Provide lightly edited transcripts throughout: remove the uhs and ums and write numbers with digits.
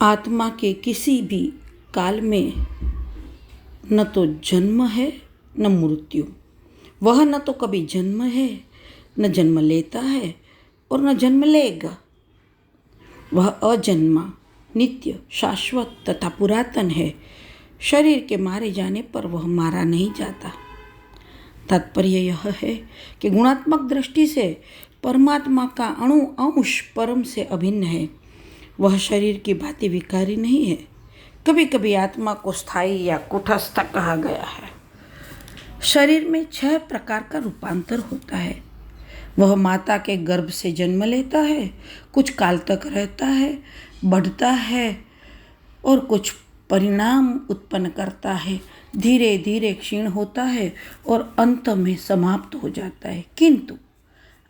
आत्मा के किसी भी काल में न तो जन्म है न मृत्यु। वह न तो कभी जन्म है न जन्म लेता है और न जन्म लेगा। वह अजन्मा, नित्य, शाश्वत तथा पुरातन है। शरीर के मारे जाने पर वह मारा नहीं जाता। तात्पर्य यह है कि गुणात्मक दृष्टि से परमात्मा का अणु अंश परम से अभिन्न है। वह शरीर की भांति विकारी नहीं है। कभी कभी आत्मा को स्थायी या कुटस्थ कहा गया है। शरीर में 6 प्रकार का रूपांतर होता है। वह माता के गर्भ से जन्म लेता है, कुछ काल तक रहता है, बढ़ता है और कुछ परिणाम उत्पन्न करता है, धीरे धीरे क्षीण होता है और अंत में समाप्त हो जाता है। किंतु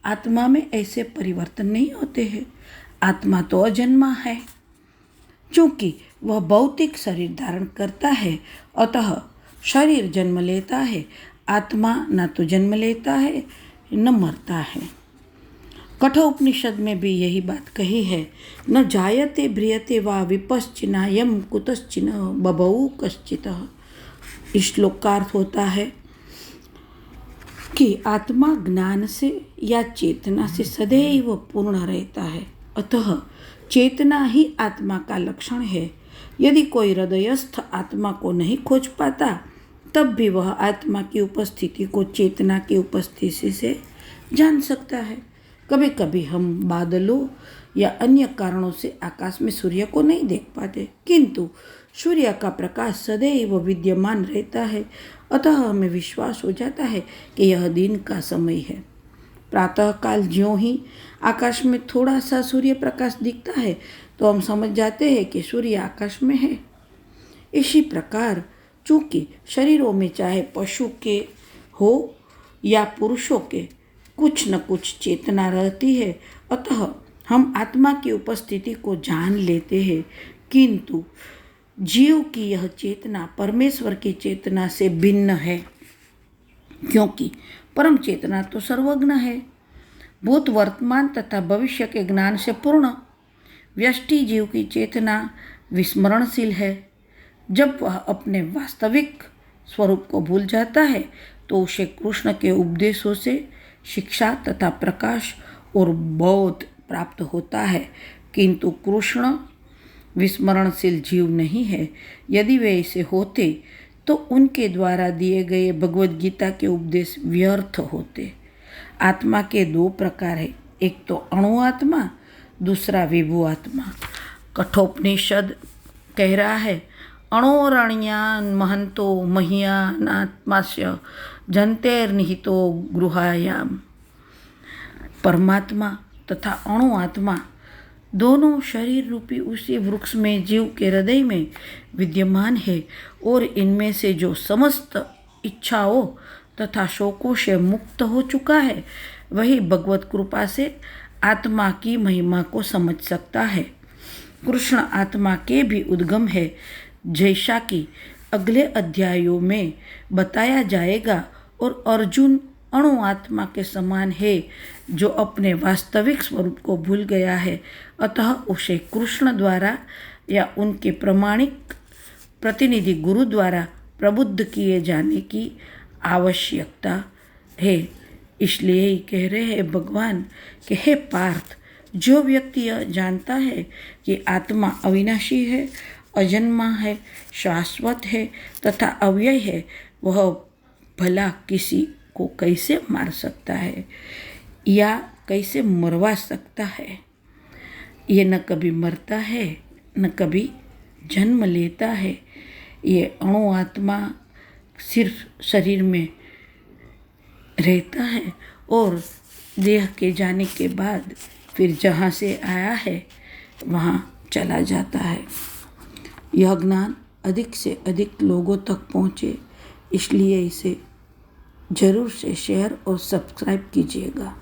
आत्मा में ऐसे परिवर्तन नहीं होते हैं। आत्मा तो अजन्मा है। चूँकि वह भौतिक शरीर धारण करता है, अतः शरीर जन्म लेता है। आत्मा न तो जन्म लेता है न मरता है। कठोपनिषद में भी यही बात कही है। न जायते म्रियते वा विपश्चिना यम कुतश्चिन बभौ कश्चितः। इस श्लोक का अर्थ होता है कि आत्मा ज्ञान से या चेतना से सदैव पूर्ण रहता है, अतः चेतना ही आत्मा का लक्षण है। यदि कोई हृदयस्थ आत्मा को नहीं खोज पाता, तब भी वह आत्मा की उपस्थिति को चेतना की उपस्थिति से जान सकता है। कभी कभी हम बादलों या अन्य कारणों से आकाश में सूर्य को नहीं देख पाते, किंतु सूर्य का प्रकाश सदैव विद्यमान रहता है, अतः हमें विश्वास हो जाता है कि यह दिन का समय है। प्रातःकाल ज्यों ही आकाश में थोड़ा सा सूर्य प्रकाश दिखता है तो हम समझ जाते हैं कि सूर्य आकाश में है। इसी प्रकार चूँकि शरीरों में चाहे पशु के हो या पुरुषों के कुछ न कुछ चेतना रहती है, अतः हम आत्मा की उपस्थिति को जान लेते हैं। किंतु जीव की यह चेतना परमेश्वर की चेतना से भिन्न है, क्योंकि परम चेतना तो सर्वज्ञ है, भूत वर्तमान तथा भविष्य के ज्ञान से पूर्ण। व्यष्टि जीव की चेतना विस्मरणशील है। जब वह अपने वास्तविक स्वरूप को भूल जाता है तो उसे कृष्ण के उपदेशों से शिक्षा तथा प्रकाश और बोध प्राप्त होता है, किंतु कृष्ण विस्मरणशील जीव नहीं है। यदि वे ऐसे होते तो उनके द्वारा दिए गए भगवद गीता के उपदेश व्यर्थ होते। आत्मा के 2 प्रकार है, एक तो अणु आत्मा, दूसरा विभु आत्मा। कठोपनिषद कह रहा है, अणोरण्यान महंतो मह्यानात्मास्य जंतेर्निहितो गृहायाम। परमात्मा तथा अणु आत्मा दोनों शरीर रूपी उसी वृक्ष में जीव के हृदय में विद्यमान है और इनमें से जो समस्त इच्छाओं तथा शोकों से मुक्त हो चुका है, वही भगवत कृपा से आत्मा की महिमा को समझ सकता है। कृष्ण आत्मा के भी उद्गम है, जैसा कि अगले अध्यायों में बताया जाएगा, और अर्जुन अणु आत्मा के समान है जो अपने वास्तविक स्वरूप को भूल गया है, अतः उसे कृष्ण द्वारा या उनके प्रमाणिक प्रतिनिधि गुरु द्वारा प्रबुद्ध किए जाने की आवश्यकता है। इसलिए ही कह रहे हैं भगवान कि हे पार्थ, जो व्यक्ति यह जानता है कि आत्मा अविनाशी है, अजन्मा है, शाश्वत है तथा अव्यय है, वह भला किसी को कैसे मार सकता है या कैसे मरवा सकता है। ये न कभी मरता है न कभी जन्म लेता है। ये अणु आत्मा सिर्फ शरीर में रहता है और देह के जाने के बाद फिर जहाँ से आया है वहाँ चला जाता है। यह ज्ञान अधिक से अधिक लोगों तक पहुँचे, इसलिए इसे ज़रूर से शेयर और सब्सक्राइब कीजिएगा।